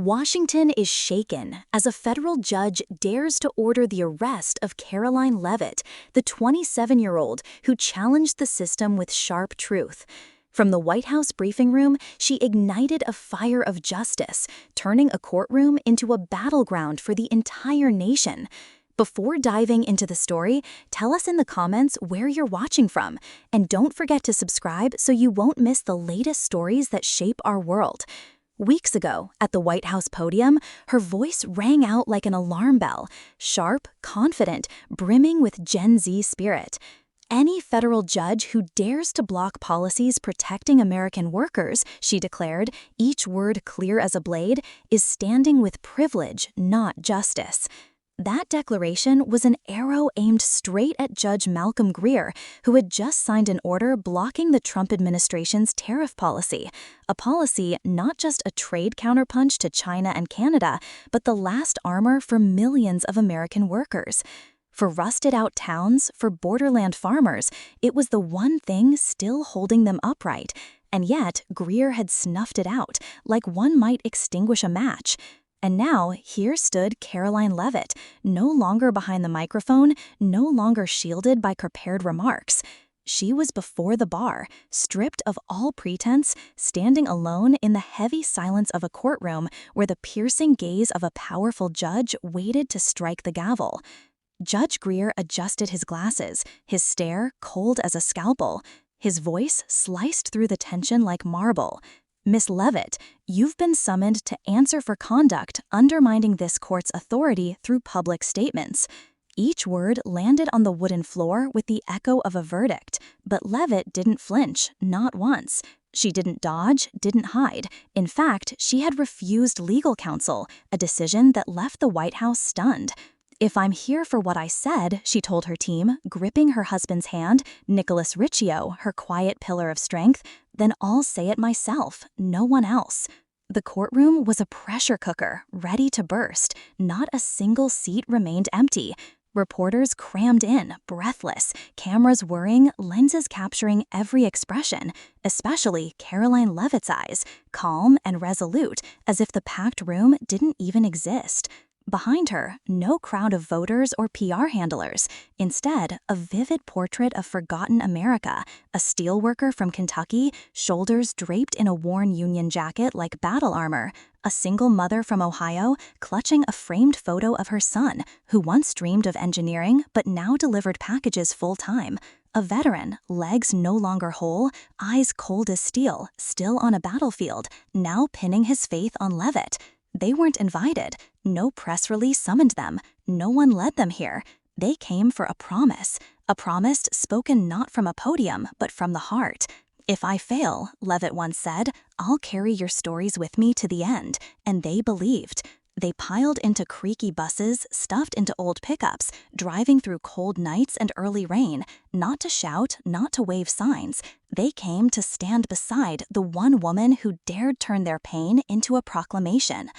Washington is shaken as a federal judge dares to order the arrest of Caroline Levitt, the 27-year-old who challenged the system with sharp truth. From the White House briefing room, she ignited a fire of justice, turning a courtroom into a battleground for the entire nation. Before diving into the story, tell us in the comments where you're watching from, and don't forget to subscribe so you won't miss the latest stories that shape our world. Weeks ago, at the White House podium, her voice rang out like an alarm bell, sharp, confident, brimming with Gen Z spirit. Any federal judge who dares to block policies protecting American workers, she declared, each word clear as a blade, is standing with privilege, not justice. That declaration was an arrow aimed straight at Judge Malcolm Greer, who had just signed an order blocking the Trump administration's tariff policy, a policy not just a trade counterpunch to China and Canada, but the last armor for millions of American workers. For rusted-out towns, for borderland farmers, it was the one thing still holding them upright, and yet Greer had snuffed it out, like one might extinguish a match. And now, here stood Caroline Levitt, no longer behind the microphone, no longer shielded by prepared remarks. She was before the bar, stripped of all pretense, standing alone in the heavy silence of a courtroom where the piercing gaze of a powerful judge waited to strike the gavel. Judge Greer adjusted his glasses, his stare cold as a scalpel, his voice sliced through the tension like marble. Miss Levitt, you've been summoned to answer for conduct undermining this court's authority through public statements. Each word landed on the wooden floor with the echo of a verdict, but Levitt didn't flinch, not once. She didn't dodge, didn't hide. In fact, she had refused legal counsel, a decision that left the White House stunned. "If I'm here for what I said," she told her team, gripping her husband's hand, Nicholas Riccio, her quiet pillar of strength, "then I'll say it myself, no one else." The courtroom was a pressure cooker, ready to burst. Not a single seat remained empty. Reporters crammed in, breathless, cameras whirring, lenses capturing every expression, especially Caroline Levitt's eyes, calm and resolute, as if the packed room didn't even exist. Behind her, no crowd of voters or PR handlers. Instead, a vivid portrait of forgotten America, a steelworker from Kentucky, shoulders draped in a worn Union jacket like battle armor, a single mother from Ohio clutching a framed photo of her son, who once dreamed of engineering but now delivered packages full-time, a veteran, legs no longer whole, eyes cold as steel, still on a battlefield, now pinning his faith on Levitt. They weren't invited. No press release summoned them. No one led them here. They came for a promise spoken not from a podium, but from the heart. "If I fail," Levitt once said, "I'll carry your stories with me to the end." And they believed. They piled into creaky buses, stuffed into old pickups, driving through cold nights and early rain, not to shout, not to wave signs. They came to stand beside the one woman who dared turn their pain into a proclamation.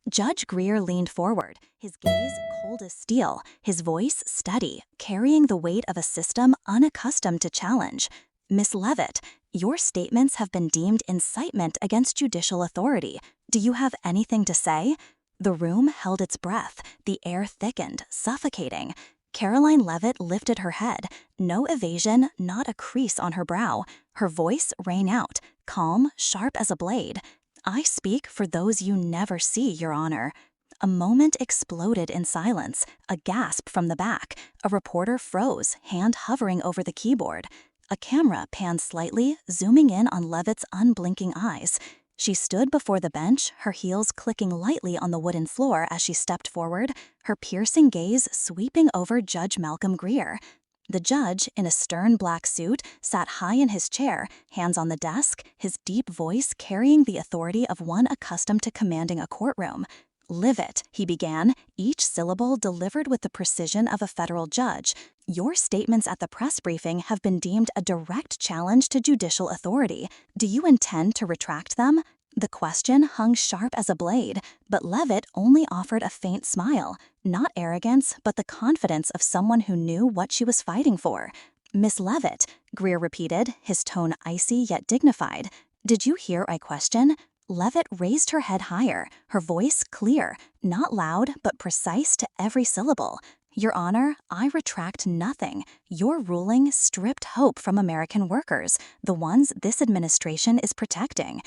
Judge Greer leaned forward, his gaze cold as steel, his voice steady, carrying the weight of a system unaccustomed to challenge. "Miss Levitt, your statements have been deemed incitement against judicial authority. Do you have anything to say?" The room held its breath, the air thickened, suffocating. Caroline Levitt lifted her head, no evasion, not a crease on her brow. Her voice rang out, calm, sharp as a blade. "I speak for those you never see, Your Honor." A moment exploded in silence, a gasp from the back. A reporter froze, hand hovering over the keyboard. A camera panned slightly, zooming in on Levitt's unblinking eyes. She stood before the bench, her heels clicking lightly on the wooden floor as she stepped forward, her piercing gaze sweeping over Judge Malcolm Greer. The judge, in a stern black suit, sat high in his chair, hands on the desk, his deep voice carrying the authority of one accustomed to commanding a courtroom. "Levitt," he began, each syllable delivered with the precision of a federal judge, "your statements at the press briefing have been deemed a direct challenge to judicial authority. Do you intend to retract them?" The question hung sharp as a blade, but Levitt only offered a faint smile, not arrogance, but the confidence of someone who knew what she was fighting for. "Miss Levitt," Greer repeated, his tone icy yet dignified, "did you hear my question? Levitt raised her head higher, her voice clear, not loud but precise to every syllable. Your Honor, I retract nothing. Your ruling stripped hope from American workers, the ones this administration is protecting.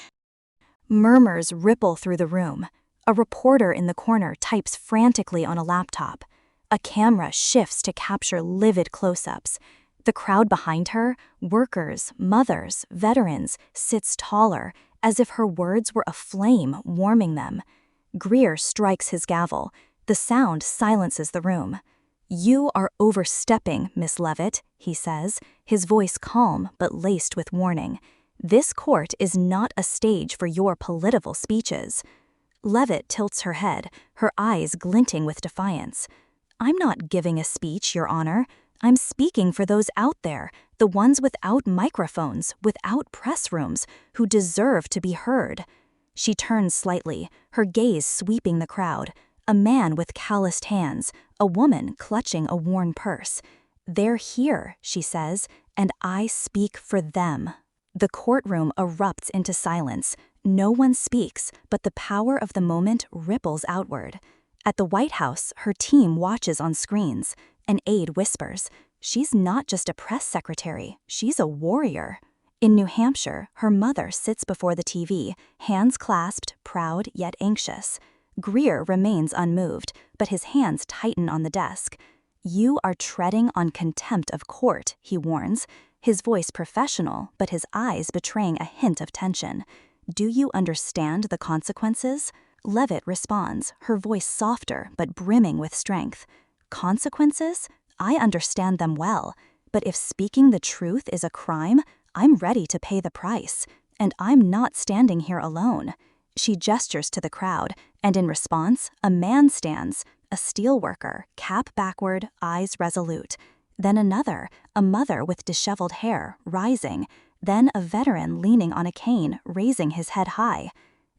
Murmurs ripple through the room. A reporter in the corner types frantically on a laptop. A camera shifts to capture livid close-ups. The crowd behind her, workers, mothers, veterans, sits taller, as if her words were a flame warming them. Greer strikes his gavel. The sound silences the room. "You are overstepping, Miss Levitt," he says, his voice calm but laced with warning. "This court is not a stage for your political speeches." Levitt tilts her head, her eyes glinting with defiance. "I'm not giving a speech, Your Honor. I'm speaking for those out there, the ones without microphones, without press rooms, who deserve to be heard." She turns slightly, her gaze sweeping the crowd. A man with calloused hands, a woman clutching a worn purse. "They're here," she says, "and I speak for them." The courtroom erupts into silence. No one speaks, but the power of the moment ripples outward. At the White House, her team watches on screens. An aide whispers, "She's not just a press secretary, she's a warrior." In New Hampshire, her mother sits before the TV, hands clasped, proud yet anxious. Greer remains unmoved, but his hands tighten on the desk. "You are treading on contempt of court," he warns, his voice professional, but his eyes betraying a hint of tension. "Do you understand the consequences?" Levitt responds, her voice softer but brimming with strength. "Consequences? I understand them well. But if speaking the truth is a crime, I'm ready to pay the price. And I'm not standing here alone." She gestures to the crowd, and in response, a man stands, a steelworker, cap backward, eyes resolute. Then another, a mother with disheveled hair, rising. Then a veteran leaning on a cane, raising his head high.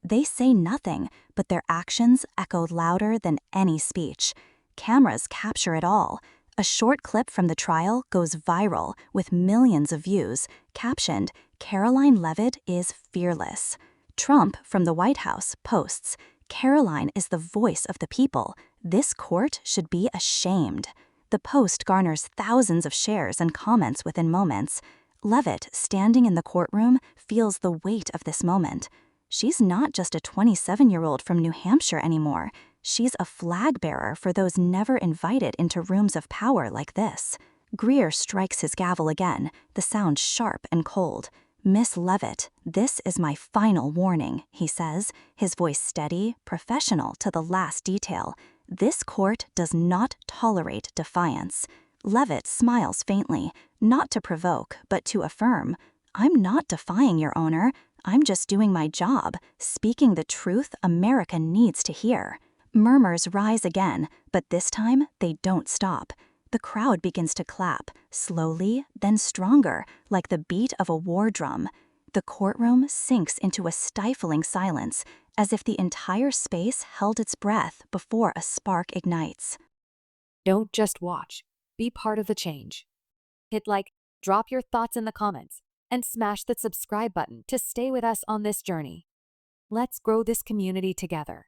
They say nothing, but their actions echo louder than any speech. Cameras capture it all. A short clip from the trial goes viral with millions of views, captioned, "Caroline Levitt is fearless." Trump, from the White House, posts, "Caroline is the voice of the people. This court should be ashamed." The post garners thousands of shares and comments within moments. Levitt, standing in the courtroom, feels the weight of this moment. She's not just a 27-year-old from New Hampshire anymore. She's a flag bearer for those never invited into rooms of power like this. Greer strikes his gavel again, the sound sharp and cold. "Miss Levitt, this is my final warning," he says, his voice steady, professional to the last detail. "This court does not tolerate defiance." Levitt smiles faintly, not to provoke, but to affirm. "I'm not defying, Your Honor. I'm just doing my job, speaking the truth America needs to hear." Murmurs rise again, but this time they don't stop. The crowd begins to clap, slowly, then stronger, like the beat of a war drum. The courtroom sinks into a stifling silence, as if the entire space held its breath before a spark ignites. Don't just watch. Be part of the change. Hit like, drop your thoughts in the comments, and smash the subscribe button to stay with us on this journey. Let's grow this community together.